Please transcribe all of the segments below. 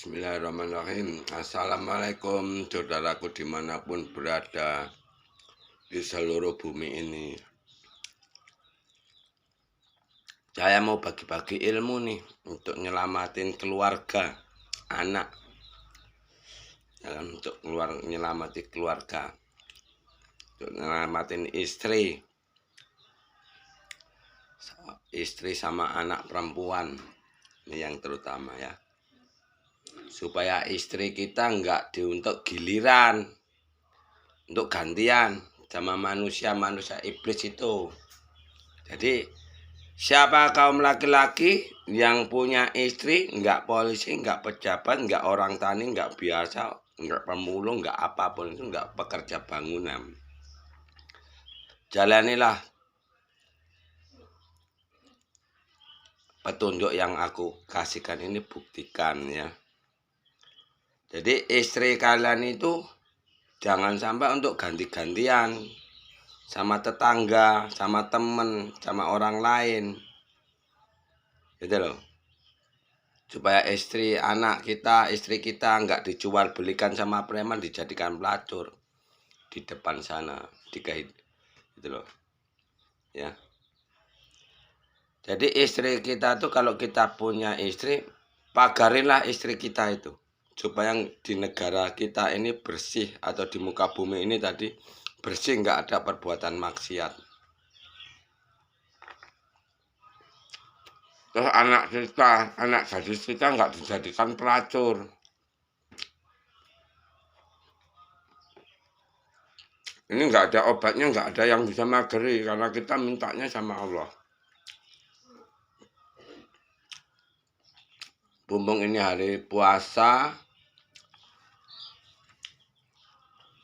Bismillahirrahmanirrahim. Assalamualaikum saudaraku dimanapun berada di seluruh bumi ini. Saya mau bagi-bagi ilmu nih untuk nyelamatin keluarga, anak, untuk nyelamatin keluarga, untuk nyelamatin istri sama anak perempuan, ini yang terutama ya. Supaya istri kita nggak diuntuk giliran, untuk gantian sama manusia iblis itu. Jadi siapa kaum laki-laki yang punya istri nggak polisi, nggak pejabat, nggak orang tani, nggak biasa, nggak pemulung, nggak apapun itu, nggak pekerja bangunan, jalanilah petunjuk yang aku kasihkan ini, buktikan ya. Jadi istri kalian itu jangan sampai untuk ganti-gantian sama tetangga, sama temen, sama orang lain. Gitu loh. Supaya istri kita nggak dijual belikan sama preman, dijadikan pelacur di depan sana, gitu loh. Ya. Jadi istri kita tuh, kalau kita punya istri, pagarinlah istri kita itu. Supaya di negara kita ini bersih, atau di muka bumi ini tadi bersih, nggak ada perbuatan maksiat. Terus anak gadis kita nggak dijadikan pelacur. Ini nggak ada obatnya, nggak ada yang bisa mageri, karena kita mintanya sama Allah. Bumbung ini hari puasa,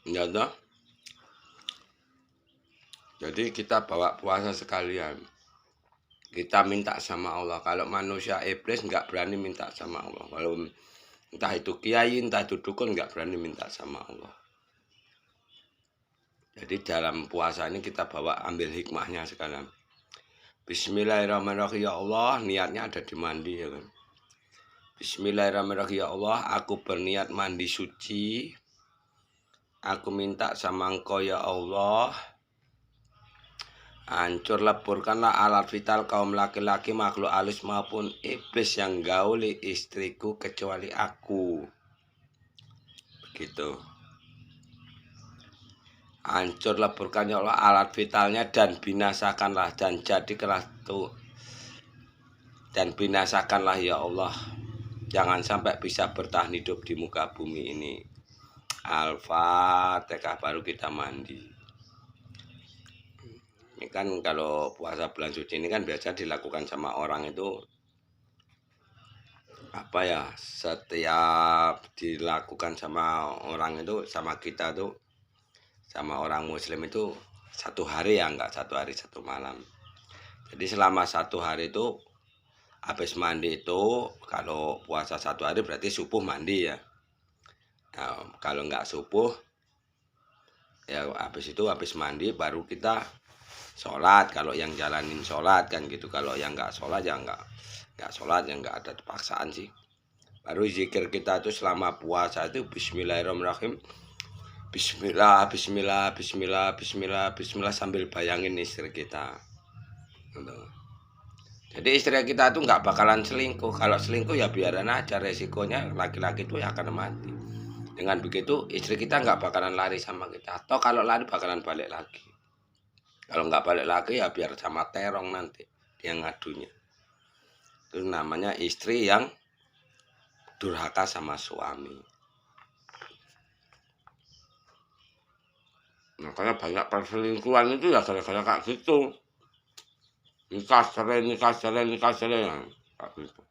ya toh? Jadi kita bawa puasa sekalian. Kita minta sama Allah. Kalau manusia iblis nggak berani minta sama Allah. Kalau entah itu kiai, entah itu dukun, nggak berani minta sama Allah. Jadi dalam puasa ini kita ambil hikmahnya sekarang. Bismillahirrahmanirrahim. Ya Allah, niatnya ada di mandi ya kan. Bismillahirrahmanirrahim. Ya Allah, aku berniat mandi suci. Aku minta sama Engkau ya Allah, hancur leburkanlah alat vital kaum laki-laki, makhluk halus maupun iblis yang gauli istriku kecuali aku. Begitu. Hancur leburkan ya Allah alat vitalnya, dan binasakanlah, dan jadikanlah tuh, dan binasakanlah ya Allah, jangan sampai bisa bertahan hidup di muka bumi ini. Al-Fatihah, baru kita mandi. Ini kan kalau puasa bulan suci ini kan biasa dilakukan sama orang itu, apa ya, setiap dilakukan sama orang itu, sama kita tuh, sama orang muslim itu 1 hari ya, enggak 1 hari 1 malam. Jadi selama 1 hari itu habis mandi itu, kalau puasa 1 hari berarti subuh mandi ya. Nah, kalau enggak subuh ya habis mandi baru kita sholat. Kalau yang jalanin sholat kan gitu. Kalau yang enggak sholat ya enggak sholat, ya enggak ada paksaan sih. Baru zikir kita itu selama puasa itu Bismillahirrahmanirrahim. Bismillah, bismillah, bismillah, bismillah, bismillah, sambil bayangin istri kita. Jadi istri kita tuh nggak bakalan selingkuh. Kalau selingkuh ya biarin aja, resikonya laki-laki itu ya akan mati. Dengan begitu istri kita nggak bakalan lari sama kita. Atau kalau lari bakalan balik lagi. Kalau nggak balik lagi ya biar sama terong nanti dia ngadunya. Itu namanya istri yang durhaka sama suami. Makanya banyak perselingkuhan itu ya gara-gara kayak gitu. Nikah cerai kayak gitu.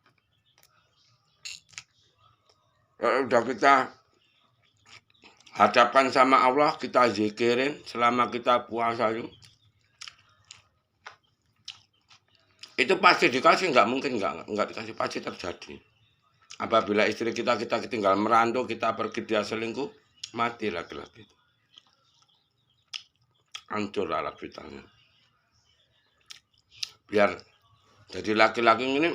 Ya udah, kita hadapan sama Allah, kita zikirin selama kita puasa itu pasti dikasih, nggak mungkin nggak dikasih, pasti terjadi. Apabila istri kita tinggal merantau, kita pergi, dia selingkuh, mati laki-laki itu, hancur alat vitalnya. Biar jadi laki-laki ini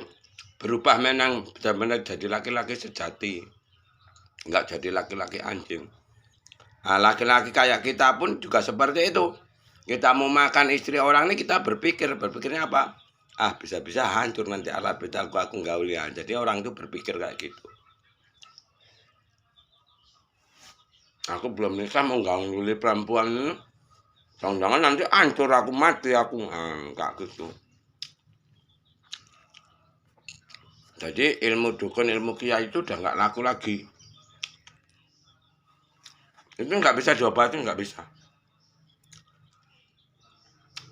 berubah menang, benar-benar jadi laki-laki sejati. nggak jadi laki-laki anjing. Nah, laki-laki kayak kita pun juga seperti itu. Kita mau makan istri orang ini, kita berpikirnya apa? Ah, bisa-bisa hancur nanti alat vitalku aku gauli. Jadi orang itu berpikir kayak gitu. Aku belum nikah mau gauli perempuan ini, jangan-jangan nanti hancur aku, mati aku. Kayak gitu. Jadi ilmu dukun, ilmu kiai itu udah nggak laku lagi. Itu nggak bisa diobatin, nggak bisa.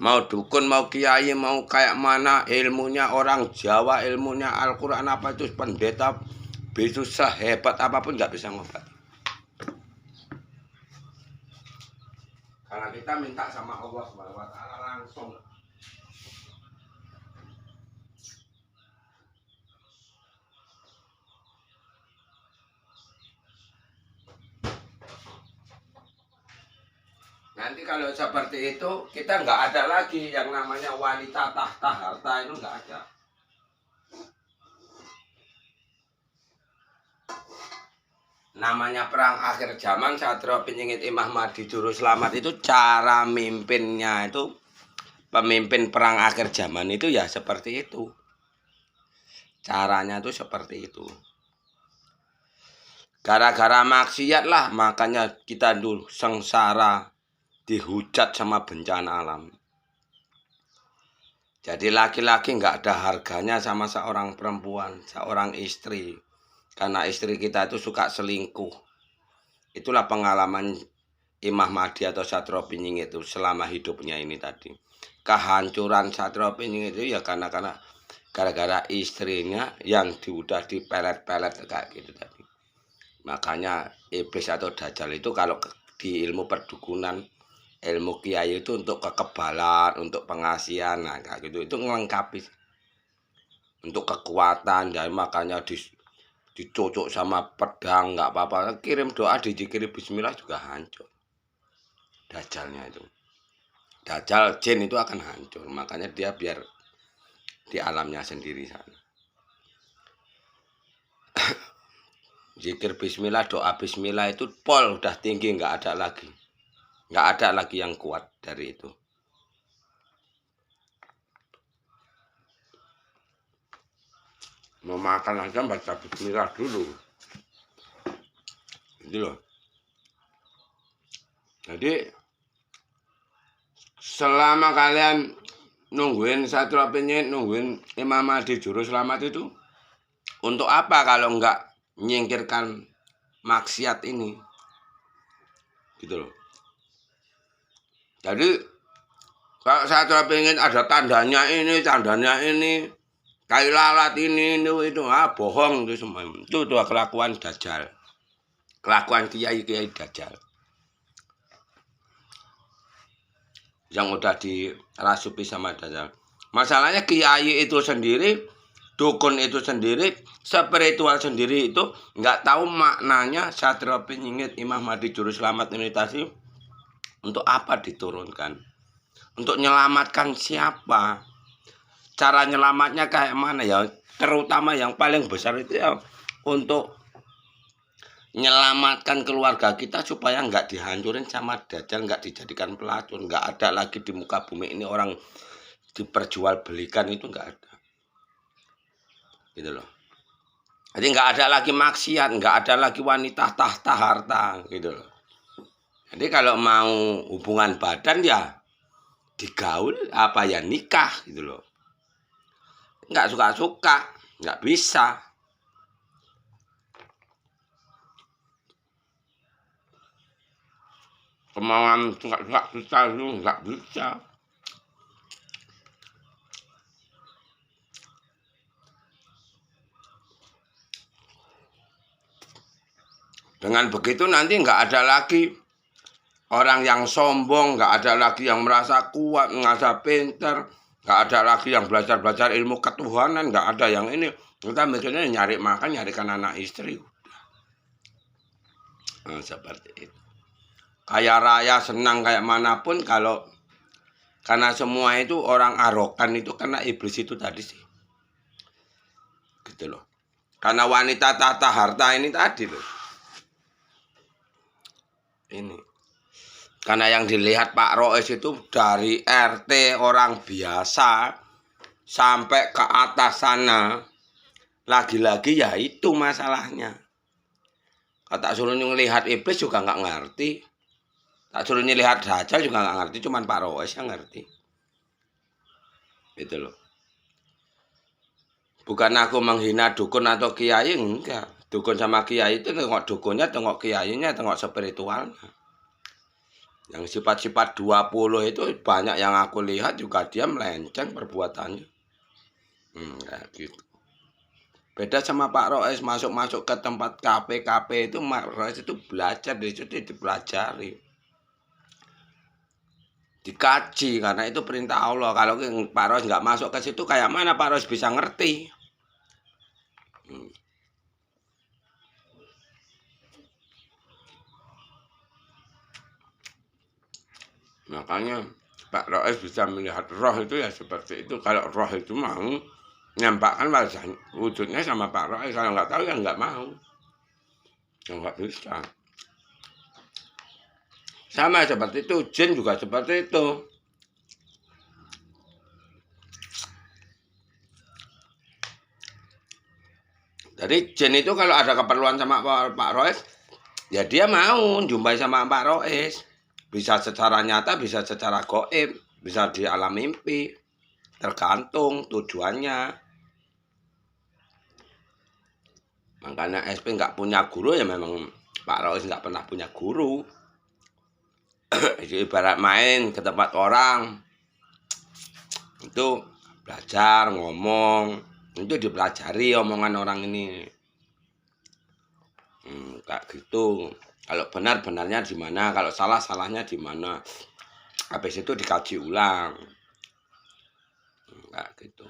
Mau dukun, mau kiai, mau kayak mana, ilmunya orang Jawa, ilmunya Al-Quran apa itu pendeta, bisa sehebat apapun nggak bisa ngobat. Karena kita minta sama Allah SWT langsung. Nanti kalau seperti itu, kita nggak ada lagi yang namanya wanita tahta harta, itu nggak ada. Namanya perang akhir zaman, Satrio Piningit Imam Mahdi Juru Selamat itu cara mimpinnya itu, pemimpin perang akhir zaman itu ya seperti itu. Caranya tuh seperti itu. Gara-gara maksiat lah, makanya kita dulu sengsara, dihujat sama bencana alam. Jadi laki-laki nggak ada harganya sama seorang perempuan, seorang istri. Karena istri kita itu suka selingkuh. Itulah pengalaman Imam Mahdi atau Satrio Piningit itu selama hidupnya ini tadi. Kehancuran Satrio Piningit itu ya karena gara-gara istrinya yang udah dipelet-pelet kayak gitu tadi. Makanya iblis atau dajjal itu kalau di ilmu perdukunan, ilmu kiai itu untuk kekebalan, untuk pengasihan, nah kayak gitu, itu melengkapi untuk kekuatan. Dan makanya dicocok sama pedang nggak apa-apa, kirim doa, dikirim bismillah juga hancur dajjalnya itu. Dajjal jin itu akan hancur, makanya dia biar di alamnya sendiri sana. Zikir bismillah, doa bismillah itu pol udah tinggi, nggak ada lagi yang kuat dari itu. Mau makan aja baca bismillah dulu gitu loh. Jadi selama kalian nungguin Satrio Piningit, nungguin Imam Mahdi Juru Selamat itu, untuk apa kalau nggak nyingkirkan maksiat ini gitu loh. Jadi kalau Satrio Piningit ada tandanya ini, kayu lalat ini itu bohong itu semua. Itu kelakuan dajjal, kelakuan kiai dajjal yang udah dirasupi sama dajjal. Masalahnya kiai itu sendiri, dukun itu sendiri, spiritual sendiri itu nggak tahu maknanya Satrio Piningit Imam Mahdi Juru Selamat ini tadi untuk apa diturunkan, untuk menyelamatkan siapa, cara nyelamatnya kayak mana ya. Terutama yang paling besar itu ya untuk menyelamatkan keluarga kita supaya nggak dihancurin sama dajjal, nggak dijadikan pelacur, nggak ada lagi di muka bumi ini orang diperjualbelikan, itu nggak ada gitu loh. Jadi nggak ada lagi maksiat, nggak ada lagi wanita tahta harta gitu loh. Jadi kalau mau hubungan badan ya digaul, apa ya nikah gitu loh. Nggak suka-suka, nggak bisa. Kemauan nggak bisa itu nggak bisa. Dengan begitu nanti nggak ada lagi orang yang sombong, nggak ada lagi yang merasa kuat, merasa pinter, nggak ada lagi yang belajar ilmu ketuhanan, nggak ada yang ini. Kita mikirnya nyari makan, nyarikan anak istri. Nah, seperti itu. Kaya raya senang kayak manapun, kalau karena semua itu orang arogan itu karena iblis itu tadi sih. Gitu loh. Karena wanita tata harta ini tadi loh. ini. Karena yang dilihat Pak Rois itu dari RT orang biasa sampai ke atas sana. Lagi-lagi ya itu masalahnya. Kalau tak suruh ngelihat iblis juga nggak ngerti. Tak suruh lihat Dajjal juga nggak ngerti. Cuman Pak Rois yang ngerti. Gitu loh. Bukan aku menghina dukun atau kiai, enggak. Dukun sama kiai itu tengok dukunnya, tengok kiainya, tengok spiritualnya. Yang sifat-sifat 20 itu banyak yang aku lihat juga dia melenceng perbuatannya. Kayak gitu. Beda sama Pak Rois masuk-masuk ke tempat kafe-kafe itu, Pak Rois itu belajar, di situ dipelajari. Dikaji, karena itu perintah Allah. Kalau Pak Rois nggak masuk ke situ, kayak mana Pak Rois bisa ngerti? Makanya Pak Rois bisa melihat roh itu ya seperti itu. Kalau roh itu mau nyampakkan wujudnya sama Pak Rois. Kalau nggak tahu ya nggak mau. Ya nggak bisa. Sama seperti itu, jin juga seperti itu. Jadi jin itu kalau ada keperluan sama Pak Rois, ya dia mau jumpai sama Pak Rois. Bisa secara nyata, bisa secara goib, bisa di alam mimpi. Tergantung tujuannya. Makanya SP nggak punya guru ya memang Pak Rois nggak pernah punya guru. Itu ibarat main ke tempat orang, itu belajar ngomong, itu dipelajari omongan orang ini. Kayak gitu. Kalau benar benarnya di mana, kalau salah salahnya di mana. Habis itu dikaji ulang. Kayak gitu.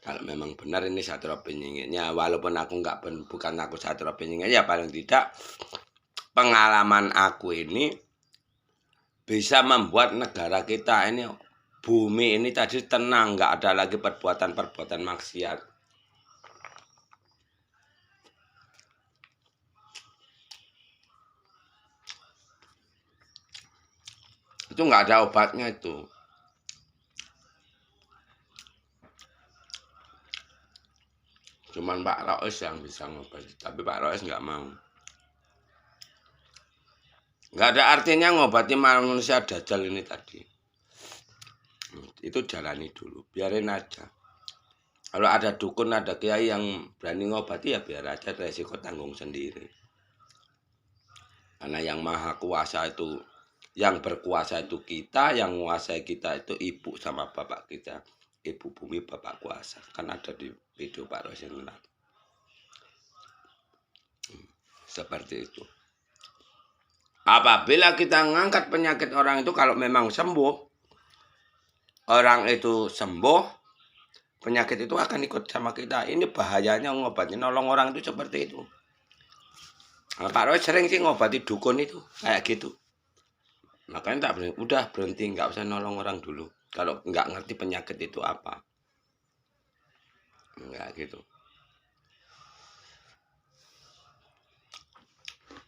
Kalau memang benar ini Satrio Piningitnya, walaupun aku bukan aku Satrio Piningit, ya paling tidak pengalaman aku ini bisa membuat negara kita ini, bumi ini tadi tenang, nggak ada lagi perbuatan-perbuatan maksiat. Itu nggak ada obatnya itu. Cuman Pak Rois yang bisa ngobati, tapi Pak Rois nggak mau. Nggak ada artinya ngobati manusia dajjal ini tadi. Itu jalani dulu, biarin aja. Kalau ada dukun, ada kiai yang berani ngobati ya biar aja, resiko tanggung sendiri. Karena yang maha kuasa itu, yang berkuasa itu kita, yang menguasai kita itu ibu sama bapak kita. Ibu bumi, bapak kuasa. Kan ada di video Pak Rois yang seperti itu. Apabila kita ngangkat penyakit orang itu, kalau memang sembuh, orang itu sembuh, penyakit itu akan ikut sama kita. Ini bahayanya ngobati, nolong orang itu seperti itu. Nah, Pak Rois sering sih ngobati dukun itu, kayak gitu. Makanya tak udah berhenti, nggak usah nolong orang dulu. Kalau nggak ngerti penyakit itu apa. Nggak gitu.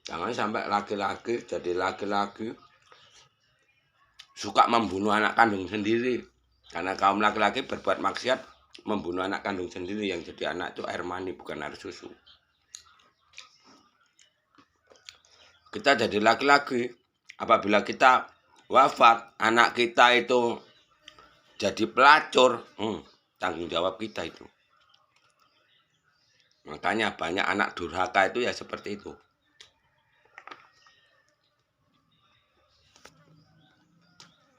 Jangan sampai laki-laki jadi laki-laki suka membunuh anak kandung sendiri. Karena kaum laki-laki berbuat maksiat, membunuh anak kandung sendiri. Yang jadi anak itu air mani, bukan air susu. Kita jadi laki-laki, apabila kita wafat, anak kita itu jadi pelacur, tanggung jawab kita itu. Makanya banyak anak durhaka itu ya seperti itu.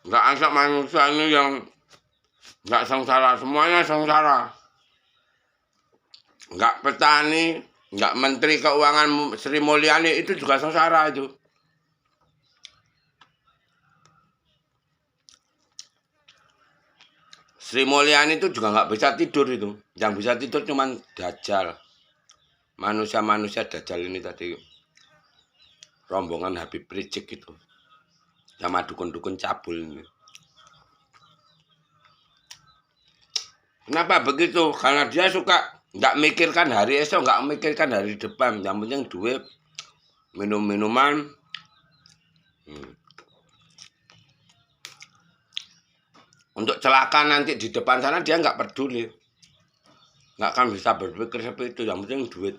Nggak ada manusia ini yang nggak sengsara, semuanya sengsara. Nggak petani, nggak menteri keuangan Sri Mulyani itu juga sengsara itu. Sri Mulyani itu juga nggak bisa tidur itu. Yang bisa tidur cuman Dajjal. Manusia-manusia Dajjal ini tadi. Rombongan Habib Rizik itu. Sama dukun-dukun cabul ini. Kenapa begitu? Karena dia suka Nggak mikirkan hari esok, nggak mikirkan hari depan. Yang penting duit, minum-minuman. Untuk celaka nanti di depan sana dia nggak peduli. Nggak akan bisa berpikir seperti itu. Yang penting duit.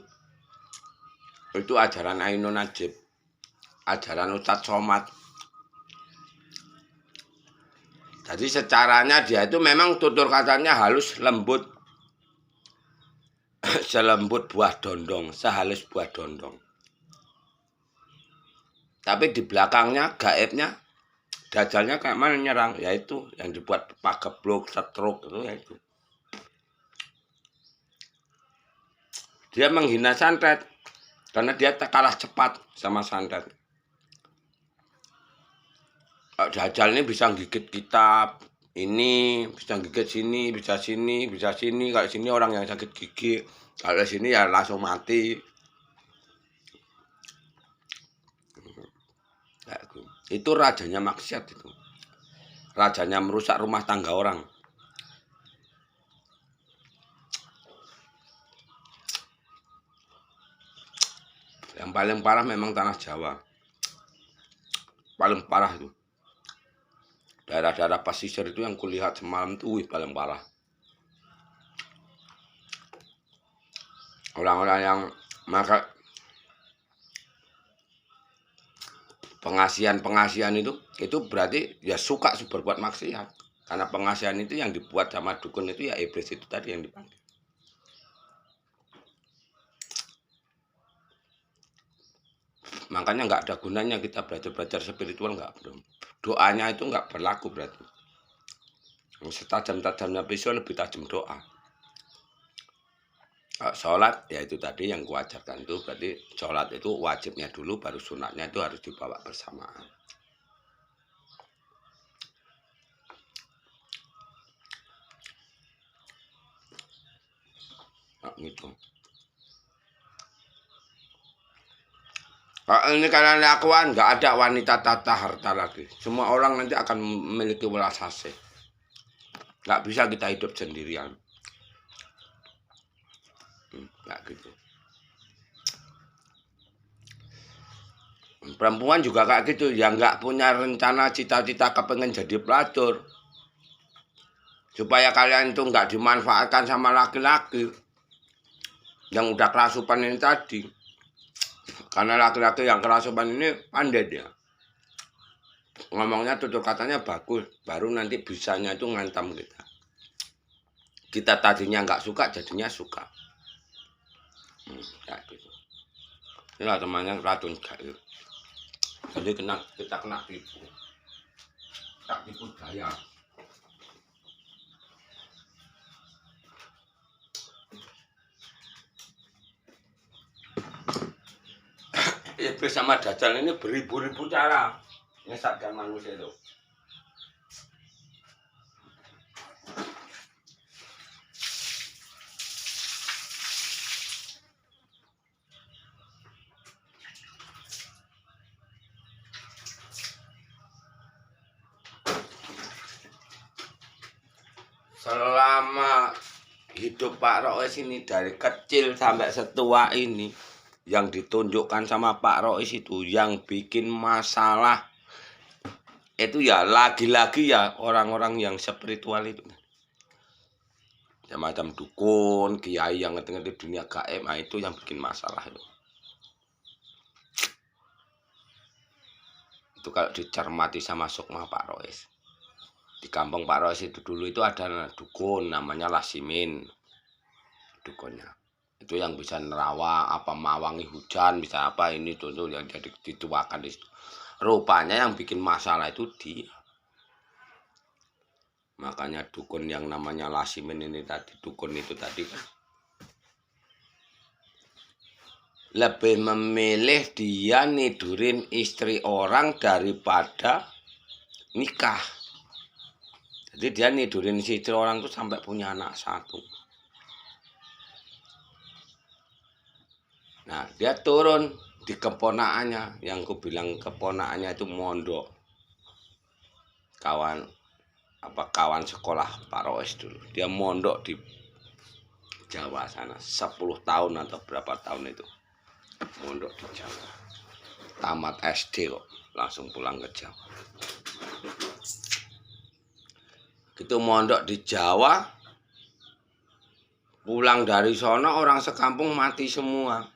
Itu ajaran Ainun Najib. Ajaran Ustadz Somad. Jadi secaranya dia itu memang tutur katanya halus, lembut. Selembut buah dondong, sehalus buah dondong. Tapi di belakangnya, gaibnya, dajalnya kayak mana nyerang. Yaitu yang dibuat pageblok, setruk, itu yaitu. Dia menghina santet. Karena dia kalah cepat sama santet. Dajjal ini bisa gigit kitab, ini bisa gigit sini, bisa sini, bisa sini. Kalau sini orang yang sakit gigi, kalau sini ya langsung mati. Itu rajanya maksiat itu. Rajanya merusak rumah tangga orang. Yang paling parah memang tanah Jawa. Paling parah itu. Daerah-daerah pesisir itu yang kulihat semalam itu paling parah. Orang-orang yang maka pengasihan itu berarti ya suka berbuat maksiat. Karena pengasihan itu yang dibuat sama dukun itu ya iblis itu tadi yang dipanggil. Makanya nggak ada gunanya kita belajar spiritual, nggak. Doanya itu nggak berlaku berarti. Setajam-tajamnya pisau lebih tajam doa. Sholat ya itu tadi yang kuajarkan itu berarti sholat itu wajibnya dulu baru sunatnya itu harus dibawa bersamaan. Nah, gitu. Ini kalian lakukan nggak ada wanita tata harta lagi. Semua orang nanti akan memiliki welas asih. Nggak bisa kita hidup sendirian. Nggak gitu. Perempuan juga kayak gitu, yang nggak punya rencana cita-cita kepengen jadi pelacur. Supaya kalian itu nggak dimanfaatkan sama laki-laki yang udah kerasupan ini tadi. Karena laki-laki yang kerasupan ini pandai dia. Ngomongnya tutur katanya bagus, baru nanti bisanya itu ngantam kita. Kita tadinya nggak suka, jadinya suka. Kayak gitu. Inilah temannya racun gaib. Jadi kita kena tipu. Tak tipu daya. Iblis sama Dajjal ini beribu-ribu cara menyesatkan manusia itu. Selama hidup Pak Rois ini dari kecil sampai setua ini, yang ditunjukkan sama Pak Rois itu yang bikin masalah itu ya lagi-lagi ya orang-orang yang spiritual itu. Semacam dukun, kiai yang ngerti-ngerti dunia gaib, itu yang bikin masalah itu. Itu kalau dicermati sama sukma Pak Rois. Di kampung Pak Rois itu dulu itu ada dukun namanya Lasimin. Dukunnya. Itu yang bisa nerawang, apa mawangi hujan, bisa apa ini tuh yang jadi dituakan di situ. Rupanya yang bikin masalah itu dia. Makanya dukun yang namanya Lasimin ini tadi, dukun itu tadi kan lebih memilih dia nidurin istri orang daripada nikah. Jadi dia nidurin istri orang tuh sampai punya anak satu. Nah, dia turun di keponakannya, yang ku bilang keponakannya itu mondok. Kawan sekolah Pak Rois dulu. Dia mondok di Jawa sana 10 tahun atau berapa tahun itu mondok di Jawa. Tamat SD kok langsung pulang ke Jawa. Gitu mondok di Jawa, pulang dari sono orang sekampung mati semua.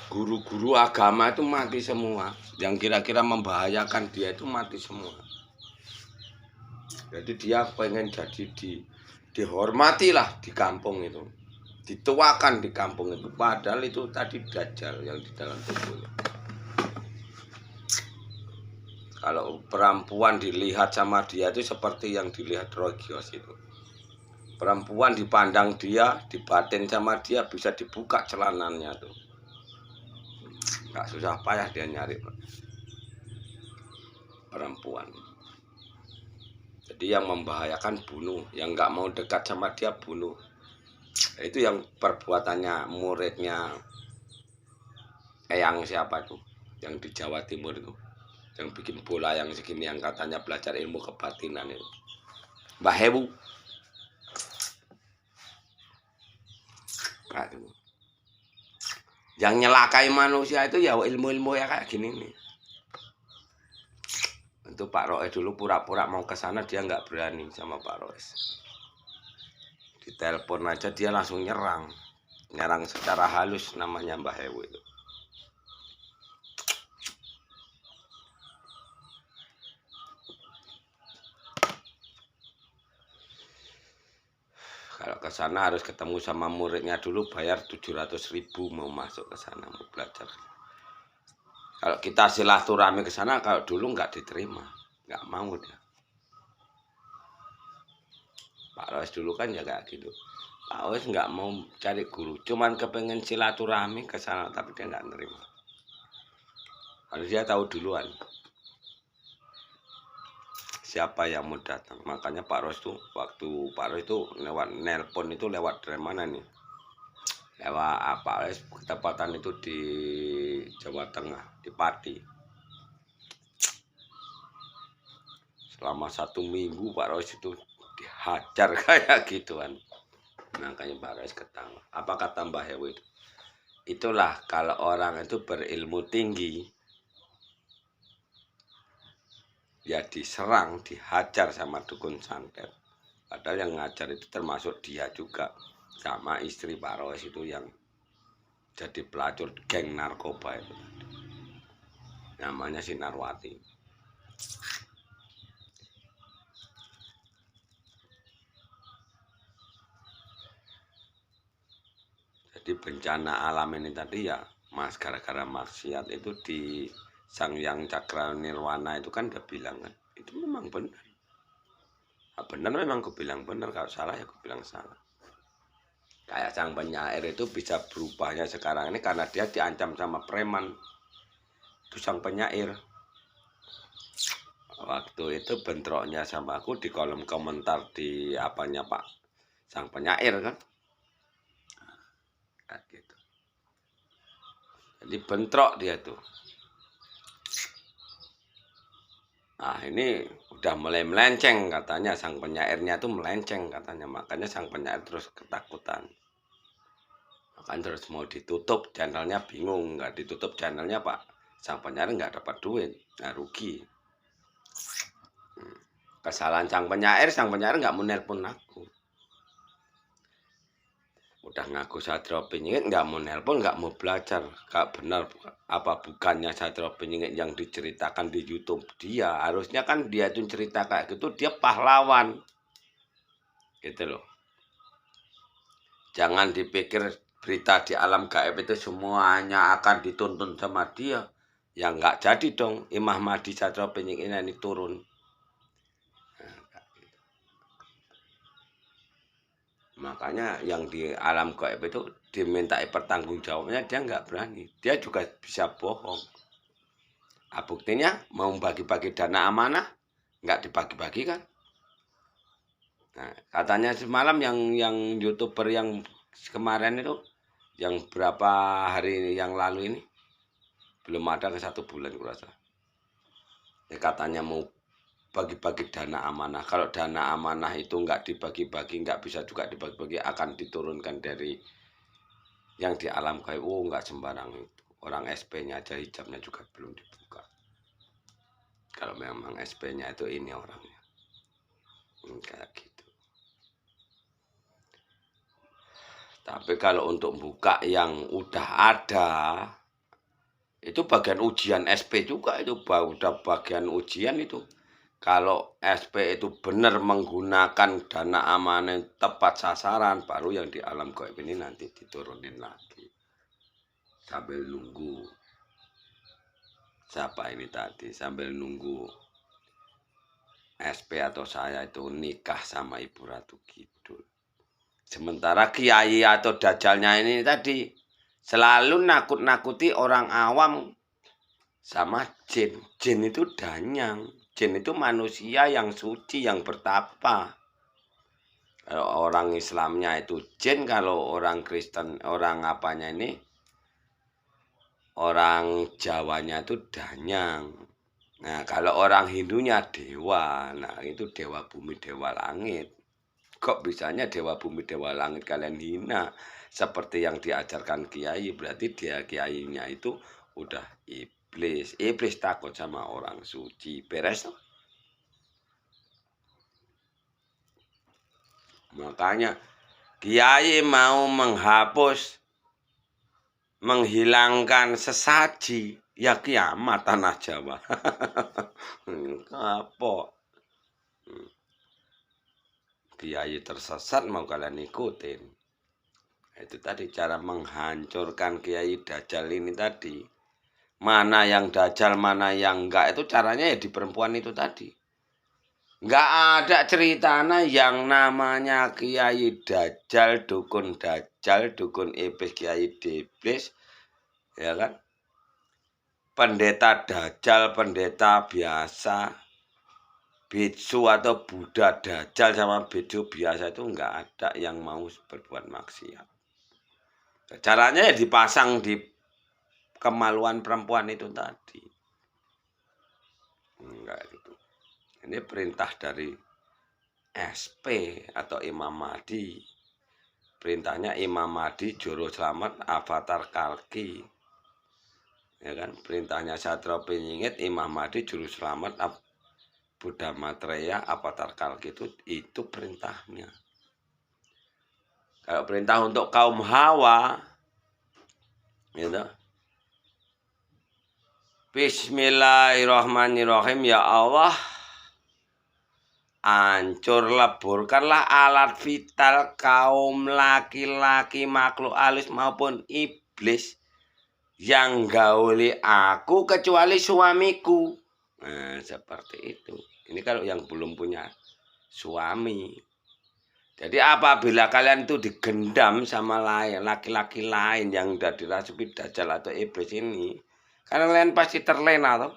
Guru-guru agama itu mati semua. Yang kira-kira membahayakan dia itu mati semua. Jadi dia pengen jadi dihormatilah di kampung itu. Dituakan di kampung itu. Padahal itu tadi dajjal yang di dalam tubuhnya. Kalau perempuan dilihat sama dia itu seperti yang dilihat Rogios itu. Perempuan dipandang dia, dibatin sama dia, bisa dibuka celananya tuh. Nggak susah payah dia nyari perempuan. Jadi yang membahayakan bunuh, yang nggak mau dekat sama dia bunuh. Itu yang perbuatannya muridnya Eyang siapa itu, yang di Jawa Timur itu, yang bikin bola yang segini, yang katanya belajar ilmu kebatinan itu, Mbah Hewu. Aduh. Yang nyelakai manusia itu ya ilmu-ilmu ya kayak gini nih. Itu Pak Roes dulu pura-pura mau ke sana, dia nggak berani sama Pak Roes. Ditelepon aja dia langsung nyerang secara halus, namanya Mbah Hewu itu. Kalau ke sana harus ketemu sama muridnya dulu, bayar 700.000 mau masuk ke sana, mau belajar. Kalau kita silaturahmi ke sana, kalau dulu nggak diterima, nggak mau dia. Pak Roes dulu kan ya kayak gitu. Pak Roes nggak mau cari guru, cuman kepengen silaturahmi ke sana, tapi dia nggak nerima. Karena dia tahu duluan siapa yang mau datang. Makanya Pak Roes tuh, waktu Pak Roes itu lewat nelpon itu lewat dari mana nih? Lewat apa? Ketepatan itu di Jawa Tengah, di Pati. Selama 1 minggu Pak Roes itu dihajar kayak gituan. Makanya Pak Roes ketawa. Apa kata Mbah Hewu itu? Itulah kalau orang itu berilmu tinggi, ya diserang, dihajar sama dukun santet. Padahal yang ngajar itu termasuk dia juga, sama istri Pak Roes itu yang jadi pelacur geng narkoba itu. Namanya Sinarwati. Jadi bencana alam ini tadi ya mas, gara-gara maksiat itu di Sang Yang Cakra Nirwana itu kan udah bilang kan, itu memang benar. Nah, benar memang aku bilang benar, kalau salah ya aku bilang salah. Kayak sang penyair itu bisa berubahnya sekarang ini karena dia diancam sama preman. Itu sang penyair. Waktu itu bentroknya sama aku di kolom komentar di apanya Pak sang penyair kan. Nah, gitu. Jadi bentrok dia tuh. Nah ini udah mulai melenceng katanya, sang penyairnya tuh melenceng katanya. Makanya sang penyair terus ketakutan. Kan terus mau ditutup channelnya, bingung, nggak ditutup channelnya Pak sang penyair nggak dapat duit, nah rugi. Kesalahan sang penyair nggak mau nelpon aku, udah ngaku Satrio Piningit nggak mau nelpon, nggak mau belajar. Kak benar apa bukannya Satrio Piningit yang diceritakan di YouTube dia, harusnya kan dia tuh cerita kayak gitu, dia pahlawan gitu loh. Jangan dipikir berita di alam gaib itu semuanya akan dituntun sama dia. Ya nggak jadi dong Imam Mahdi Satrio Piningit ini turun. Nah, makanya yang di alam gaib itu dimintai pertanggungjawabnya dia nggak berani. Dia juga bisa bohong. Nah, buktinya mau bagi-bagi dana amanah nggak dibagi-bagi kan. Nah, katanya semalam yang YouTuber yang kemarin itu, yang berapa hari yang lalu ini, belum ada ke 1 bulan kurasa. Ya, katanya mau bagi-bagi dana amanah. Kalau dana amanah itu nggak dibagi-bagi, nggak bisa juga dibagi-bagi, akan diturunkan dari yang di alam gaib. Nggak sembarang itu. Orang SP-nya aja hijabnya juga belum dibuka. Kalau memang SP-nya itu ini orangnya. Kayak gitu. Tapi kalau untuk buka yang udah ada, itu bagian ujian SP juga itu, udah bagian ujian itu. Kalau SP itu benar menggunakan dana amanah tepat sasaran, baru yang di alam gaib ini nanti diturunin lagi. Sambil nunggu. Siapa ini tadi? Sambil nunggu SP atau saya itu nikah sama Ibu Ratu Kidul. Sementara kiai atau dajalnya ini tadi selalu nakut-nakuti orang awam sama jin. Jin itu danyang. Jin itu manusia yang suci, yang bertapa. Kalau orang Islamnya itu jin, kalau orang Kristen, orang apanya ini, orang Jawanya itu danyang. Nah, kalau orang Hindunya dewa. Nah, itu dewa bumi, dewa langit. Kok bisanya dewa bumi, dewa langit kalian hina? Seperti yang diajarkan kiai, berarti dia kiainya itu udah iblis. Iblis takut sama orang suci. Beres. Makanya kiai mau menghilangkan sesaji, ya kiamat tanah Jawa. Kapok. Kiai tersesat mau kalian ikutin. Itu tadi cara menghancurkan kiai dajjal ini tadi. Mana yang dajjal, mana yang enggak, itu caranya ya di perempuan itu tadi. Enggak ada ceritanya yang namanya kiai dajjal, dukun iblis, kiai iblis, ya kan? Pendeta dajjal, pendeta biasa, biksu atau Buddha dajjal sama biksu biasa itu enggak ada yang mau berbuat maksiat. Caranya ya dipasang di kemaluan perempuan itu tadi. Enggak gitu. Ini perintah dari SP atau Imam Mahdi. Perintahnya Imam Mahdi, Juru Selamat, Avatar Kalki. Ya kan? Perintahnya Satrio Piningit, Imam Mahdi, Juru Selamat, Buddha Maitreya, Avatar Kalki, itu perintahnya. Kalau perintah untuk kaum Hawa, gitu. Bismillahirrahmanirrahim, ya Allah, hancur leburkanlah alat vital kaum laki-laki makhluk halus maupun iblis yang gauli aku kecuali suamiku. Nah, seperti itu. Ini kalau yang belum punya suami. Jadi apabila kalian itu digendam sama laki-laki lain yang udah dirasuki dajjal atau iblis ini, kalian pasti terlena toh.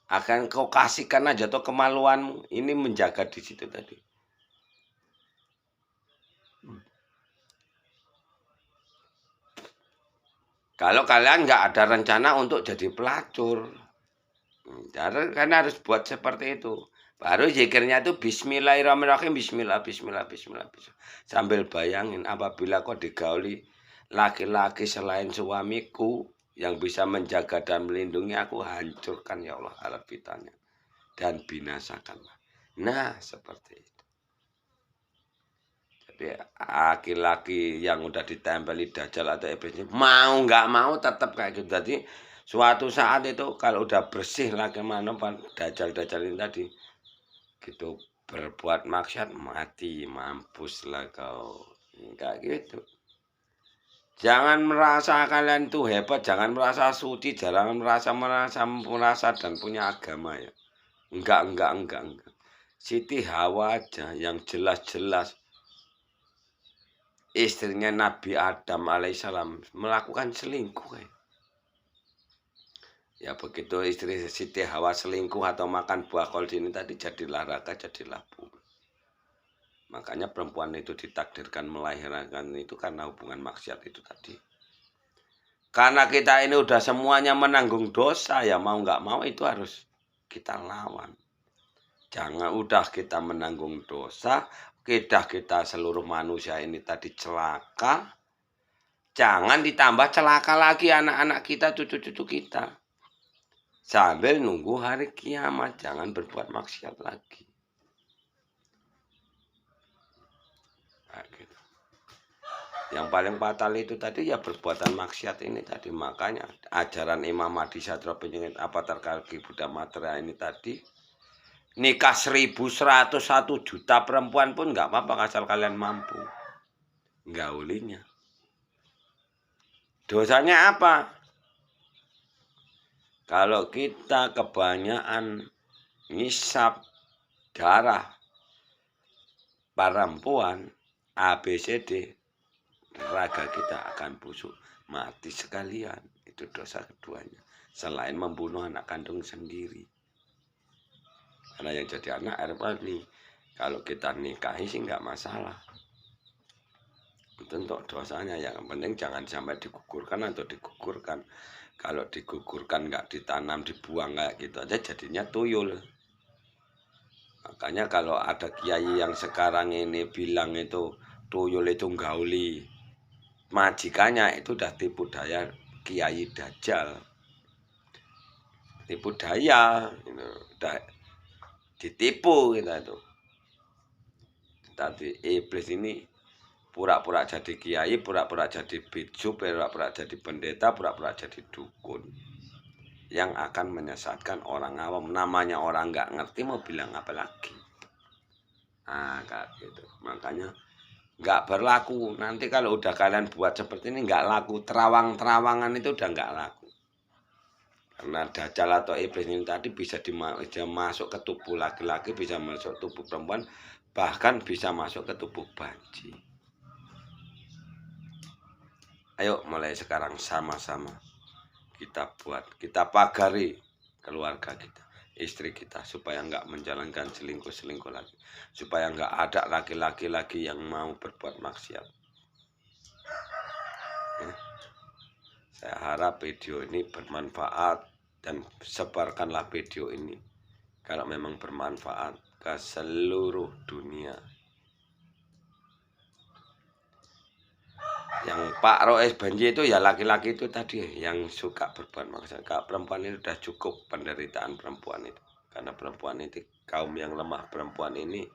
Akan kau kasihkan aja toh kemaluanmu. Ini menjaga di situ tadi. Kalau kalian nggak ada rencana untuk jadi pelacur, karena harus buat seperti itu. Baru zikirnya itu Bismillahirrahmanirrahim, Bismillah, Bismillah, Bismillah, Bismillah. Sambil bayangin apabila kau digauli laki-laki selain suamiku yang bisa menjaga dan melindungi aku, hancurkan ya Allah alat vitalnya dan binasakanlah. Nah, seperti itu. Jadi laki-laki yang udah ditempeli dajjal atau iblis mau nggak mau tetap kayak gitu. Jadi suatu saat itu kalau udah bersih lagi mana dajjal ini tadi gitu berbuat maksiat mati, mampus lah kau. Kayak gitu. Jangan merasa kalian tuh hebat, jangan merasa suci, jangan merasa dan punya agama ya. Enggak. Siti Hawa aja yang jelas-jelas istrinya Nabi Adam alaihissalam melakukan selingkuh. Ya begitu istri Siti Hawa selingkuh atau makan buah koldi ini tadi jadilah raka, jadilah bumi. Makanya perempuan itu ditakdirkan melahirkan itu karena hubungan maksiat itu tadi. Karena kita ini udah semuanya menanggung dosa ya mau nggak mau itu harus kita lawan. Jangan udah kita menanggung dosa, kita seluruh manusia ini tadi celaka, jangan ditambah celaka lagi anak-anak kita, cucu-cucu kita. Sambil nunggu hari kiamat, jangan berbuat maksiat lagi. Nah, gitu. Yang paling fatal itu tadi ya perbuatan maksiat ini tadi. Makanya ajaran Imam Mahdi Sadra Penyengit Avatar Kalki Buddha Matra ini tadi, nikah 1.101 juta perempuan pun nggak apa-apa asal kalian mampu gaulinya. Dosanya apa? Kalau kita kebanyakan ngisap darah perempuan ABCD, raga kita akan busuk, mati sekalian. Itu dosa keduanya. Selain membunuh anak kandung sendiri. Karena yang jadi anak nih, kalau kita nikahi sih nggak masalah. Itu untuk dosanya, yang penting jangan sampai digugurkan atau digugurkan. Kalau digugurkan nggak ditanam, dibuang kayak gitu aja jadinya tuyul. Makanya kalau ada kiai yang sekarang ini bilang itu tuyul itu gauli, majikannya itu udah tipu daya kiai dajjal. Tipu daya, udah ditipu kita itu. Tadi iblis ini pura-pura jadi kiai, pura-pura jadi biksu, pura-pura jadi pendeta, pura-pura jadi dukun. Yang akan menyesatkan orang awam. Namanya orang nggak ngerti mau bilang apa lagi. Nah, kayak gitu. Makanya nggak berlaku. Nanti kalau udah kalian buat seperti ini nggak laku. Terawang-terawangan itu udah nggak laku. Karena dajjal atau iblis ini tadi bisa masuk ke tubuh laki-laki, bisa masuk tubuh perempuan, bahkan bisa masuk ke tubuh banci. Ayo mulai sekarang sama-sama kita buat, kita pagari keluarga kita, istri kita, supaya nggak menjalankan selingkuh-selingkuh lagi, supaya nggak ada laki-laki lagi yang mau berbuat maksiat. Ya. Saya harap video ini bermanfaat dan sebarkanlah video ini kalau memang bermanfaat ke seluruh dunia. Yang Pak Roes Banji itu ya laki-laki itu tadi yang suka berbuat maksiat. Kalau perempuan itu sudah cukup penderitaan perempuan itu. Karena perempuan itu kaum yang lemah. Perempuan ini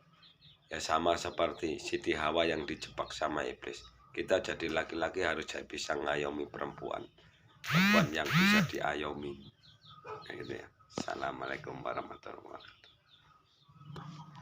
ya sama seperti Siti Hawa yang dijebak sama iblis. Kita jadi laki-laki harus bisa ngayomi perempuan. Perempuan yang bisa diayomi. Kayak gitu ya. Assalamualaikum warahmatullahi wabarakatuh.